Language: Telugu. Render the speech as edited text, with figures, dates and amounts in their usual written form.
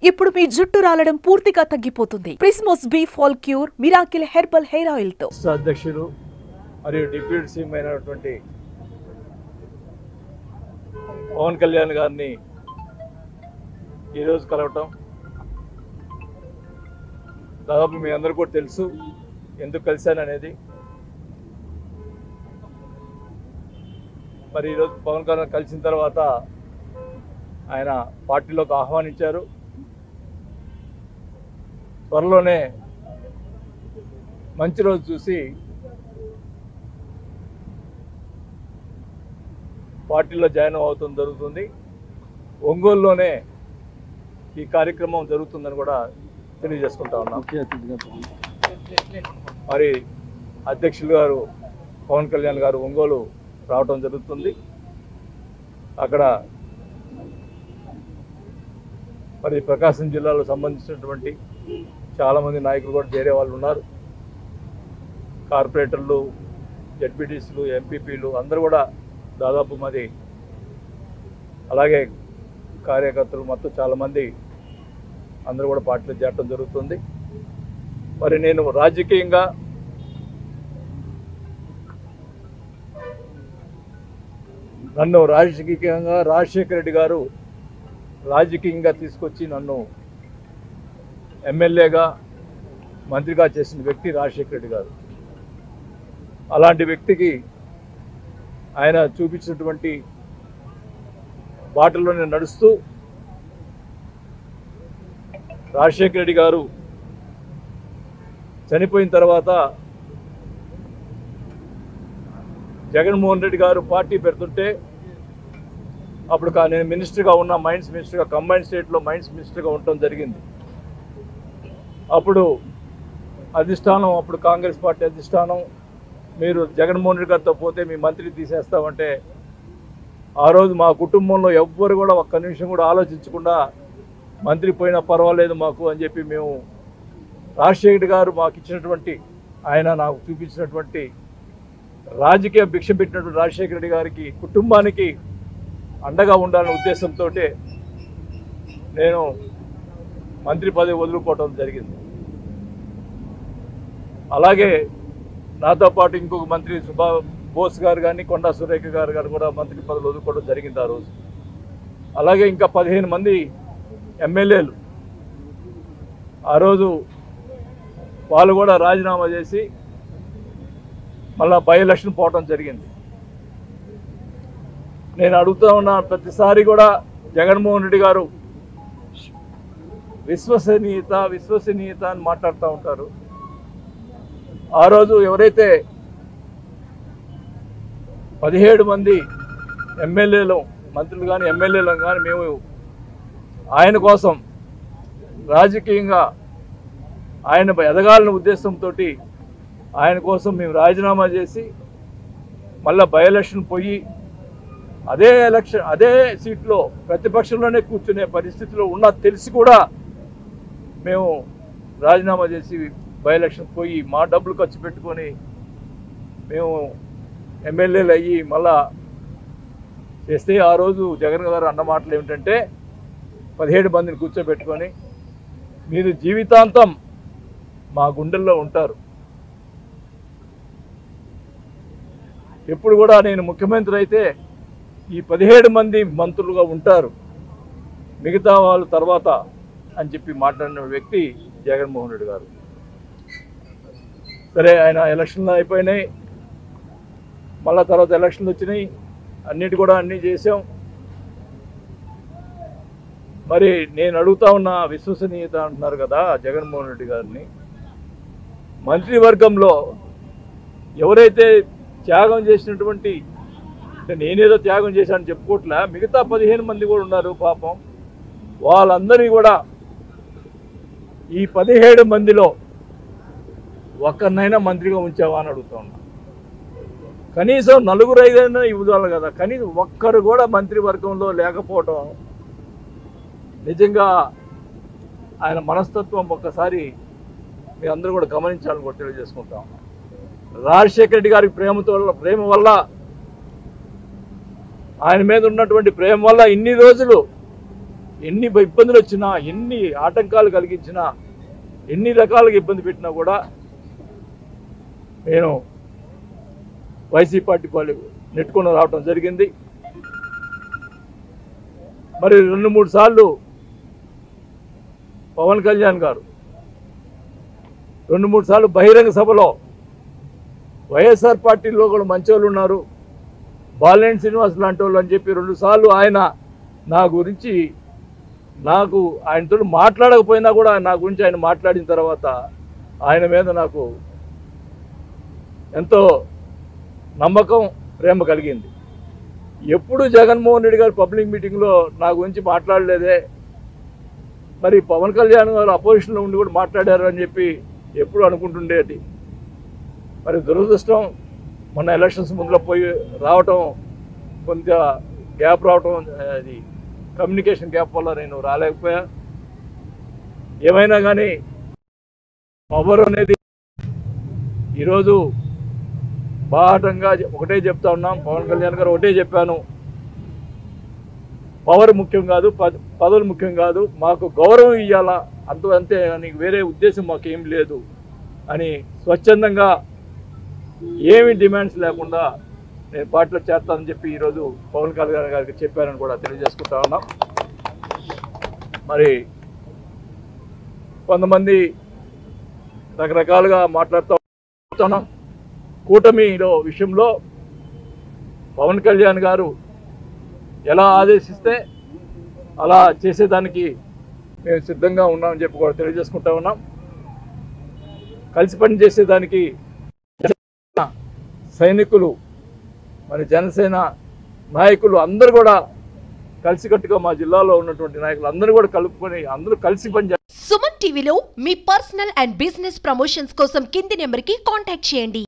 ఇప్పుడు మీ జుట్టు రాలడం పూర్తిగా తగ్గిపోతుంది. Prismos B fall cure miracle herbal hair oil తో. అధ్యక్షులు మరియు డిప్యూటీ సీఎం అయినటువంటి పవన్ కళ్యాణ్ గారిని ఈరోజు కలవటం దాదాపు మీ అందరూ కూడా తెలుసు ఎందుకు కలిశాననేది. మరి ఈరోజు పవన్ కళ్యాణ్ కలిసిన తర్వాత ఆయన పార్టీలోకి ఆహ్వానించారు. త్వరలోనే మంచి రోజు చూసి పార్టీలో జాయిన్ అవుతాం జరుగుతుంది. ఒంగోలులోనే ఈ కార్యక్రమం జరుగుతుందని కూడా తెలియజేసుకుంటా ఉన్నాం. మరి అధ్యక్షులు గారు పవన్ కళ్యాణ్ గారు ఒంగోలు రావటం జరుగుతుంది. అక్కడ మరి ప్రకాశం జిల్లాలో సంబంధించినటువంటి చాలామంది నాయకులు కూడా చేరే వాళ్ళు ఉన్నారు. కార్పొరేటర్లు, జడ్పీటీసీలు, ఎంపీపీలు అందరూ కూడా దాదాపు మరి అలాగే కార్యకర్తలు మొత్తం చాలామంది అందరూ కూడా పార్టీలో చేరటం జరుగుతుంది. మరి నేను రాజకీయంగా నన్ను రాజశేఖర రెడ్డి గారు రాజకీయంగా తీసుకొచ్చి నన్ను ఎమ్మెల్యేగా మంత్రిగా చేసిన వ్యక్తి రాజశేఖర రెడ్డి గారు. అలాంటి వ్యక్తికి ఆయన చూపించినటువంటి బాటలోనే నడుస్తూ రాజశేఖర రెడ్డి గారు చనిపోయిన తర్వాత జగన్మోహన్ రెడ్డి గారు పార్టీ పెడుతుంటే అప్పుడు నేను మినిస్టర్గా ఉన్న మైన్స్ మినిస్టర్గా కంబైన్డ్ స్టేట్లో మైన్స్ మినిస్టర్గా ఉండటం జరిగింది. అప్పుడు అధిష్టానం, అప్పుడు కాంగ్రెస్ పార్టీ అధిష్టానం, మీరు జగన్మోహన్ రెడ్డి గారితో పోతే మీ మంత్రి తీసేస్తామంటే ఆ రోజు మా కుటుంబంలో ఎవ్వరు కూడా ఒక్క నిమిషం కూడా ఆలోచించకుండా మంత్రి పోయినా పర్వాలేదు మాకు అని చెప్పి మేము రాజశేఖర్ గారు మాకు ఇచ్చినటువంటి, ఆయన నాకు చూపించినటువంటి రాజకీయ భిక్ష పెట్టినటువంటి రాజశేఖర రెడ్డి గారికి కుటుంబానికి అండగా ఉండాలనే ఉద్దేశంతో నేను మంత్రి పదవి వదులుకోవటం జరిగింది. అలాగే నాతో పాటు ఇంకొక మంత్రి బోస్ గారు కానీ, కొండా సురేఖ గారు కూడా మంత్రి పదవులు వదులుకోవడం జరిగింది ఆ రోజు. అలాగే ఇంకా 15 మంది ఎమ్మెల్యేలు ఆ రోజు వాళ్ళు కూడా రాజీనామా చేసి మళ్ళా బై ఎలక్షన్ పోవటం జరిగింది. నేను అడుగుతా ఉన్న ప్రతిసారి కూడా జగన్మోహన్ రెడ్డి గారు విశ్వసనీయత అని మాట్లాడుతూ ఉంటారు. ఆ రోజు ఎవరైతే 17 మంది ఎమ్మెల్యేలు, మంత్రులు కానీ ఎమ్మెల్యేలు కానీ మేము ఆయన కోసం రాజకీయంగా ఆయన ఎదగాలనే ఉద్దేశంతో ఆయన కోసం మేము రాజీనామా చేసి మళ్ళీ బై ఎలక్షన్ పోయి అదే సీట్లో ప్రతిపక్షంలోనే కూర్చునే పరిస్థితిలో ఉన్నా తెలిసి కూడా మేము రాజీనామా చేసి బై ఎలక్షన్ పోయి మా డబ్బులు ఖర్చు పెట్టుకొని మేము ఎమ్మెల్యేలు అయ్యి మళ్ళా చేస్తే ఆ రోజు జగన్ గారు అన్న మాటలు ఏమిటంటే 17 మందిని కూర్చోబెట్టుకొని మీరు జీవితాంతం మా గుండెల్లో ఉంటారు, ఎప్పుడు కూడా నేను ముఖ్యమంత్రి అయితే ఈ 17 మంది మంత్రులుగా ఉంటారు, మిగతా వాళ్ళు తర్వాత అని చెప్పి మాట్లాడిన వ్యక్తి జగన్మోహన్ రెడ్డి గారు. సరే, ఆయన ఎలక్షన్లు అయిపోయినాయి, మళ్ళా తర్వాత ఎలక్షన్లు వచ్చినాయి, అన్నీ చేసాం. మరి నేను అడుగుతా ఉన్న విశ్వసనీయత అంటున్నారు కదా జగన్మోహన్ రెడ్డి గారిని. మంత్రివర్గంలో ఎవరైతే త్యాగం చేసినటువంటి, నేనేదో త్యాగం చేశానని చెప్పుకోవట్లే, మిగతా 15 మంది కూడా ఉన్నారు పాపం. వాళ్ళందరినీ కూడా ఈ 17 మందిలో ఒక్కరినైనా మంత్రిగా ఉంచావా అని అడుగుతా ఉన్నా. కనీసం 4-5 ఇవ్వాలి కదా, కనీసం ఒక్కరు కూడా మంత్రివర్గంలో లేకపోవటం నిజంగా ఆయన మనస్తత్వం ఒక్కసారి మీ అందరూ కూడా గమనించాలని కూడా తెలియజేసుకుంటాం. రాజశేఖర రెడ్డి గారికి ప్రేమ వల్ల ఆయన మీద ఉన్నటువంటి ప్రేమ వల్ల ఇన్ని రోజులు ఎన్ని ఇబ్బందులు వచ్చినా, ఎన్ని ఆటంకాలు కలిగించినా, ఎన్ని రకాలుగా ఇబ్బంది పెట్టినా కూడా నేను వైసీపీ పార్టీ వాళ్ళు నెట్టుకొని రావడం జరిగింది. మరి 2-3 సార్లు పవన్ కళ్యాణ్ గారు 2-3 సార్లు బహిరంగ సభలో వైఎస్ఆర్ పార్టీలో కూడా మంచి వాళ్ళు ఉన్నారు, బాలినేని శ్రీనివాస్ లాంటి వాళ్ళు అని చెప్పి 2 సార్లు ఆయన నా గురించి ఆయనతో మాట్లాడకపోయినా కూడా నా గురించి ఆయన మాట్లాడిన తర్వాత ఆయన మీద నాకు ఎంతో నమ్మకం, ప్రేమ కలిగింది. ఎప్పుడు జగన్మోహన్ రెడ్డి గారు పబ్లిక్ మీటింగ్లో నా గురించి మాట్లాడలేదే, మరి పవన్ కళ్యాణ్ గారు అపోజిషన్లో ఉండి కూడా మాట్లాడారు అని చెప్పి ఎప్పుడు అనుకుంటుండేది. మరి దురదృష్టం మొన్న ఎలక్షన్స్ ముందులో పోయి రావటం, కొంత గ్యాప్ రావటం, అది కమ్యూనికేషన్ గ్యాప్ వల్ల నేను రాలేకపోయా. ఏమైనా కానీ పవర్ అనేది ఈరోజు బాహటంగా ఒకటే చెప్తా ఉన్నాం. పవన్ కళ్యాణ్ గారు ఒకటే చెప్పాను, పవర్ ముఖ్యం కాదు, పదవులు ముఖ్యం కాదు, మాకు గౌరవం ఇవ్వాలా, అంతే అని వేరే ఉద్దేశం మాకేం లేదు అని స్వచ్ఛందంగా ఏమి డిమాండ్స్ లేకుండా నేను పార్టీలో చేస్తానని చెప్పి ఈరోజు పవన్ కళ్యాణ్ గారికి చెప్పానని కూడా తెలియజేసుకుంటా ఉన్నాం. మరి కొంతమంది రకరకాలుగా మాట్లాడుతున్నాం. కూటమిలో విషయంలో పవన్ కళ్యాణ్ గారు ఎలా ఆదేశిస్తే అలా చేసేదానికి మేము సిద్ధంగా ఉన్నామని చెప్పి కూడా తెలియజేసుకుంటా ఉన్నాం. కలిసి పని చేసేదానికి సైనికులు, మరి జనసేన నాయకులు అందరూ కూడా కలిసికట్టుగా మా జిల్లాలో ఉన్నటువంటి నాయకులు అందరూ కూడా కలుపుకొని అందరూ కలిసి పనిచేస్తారు. సుమన్ టీవీలో మీ పర్సనల్ అండ్ బిజినెస్ ప్రమోషన్స్ కోసం కింది నెంబర్కి కాంటాక్ట్ చేయండి.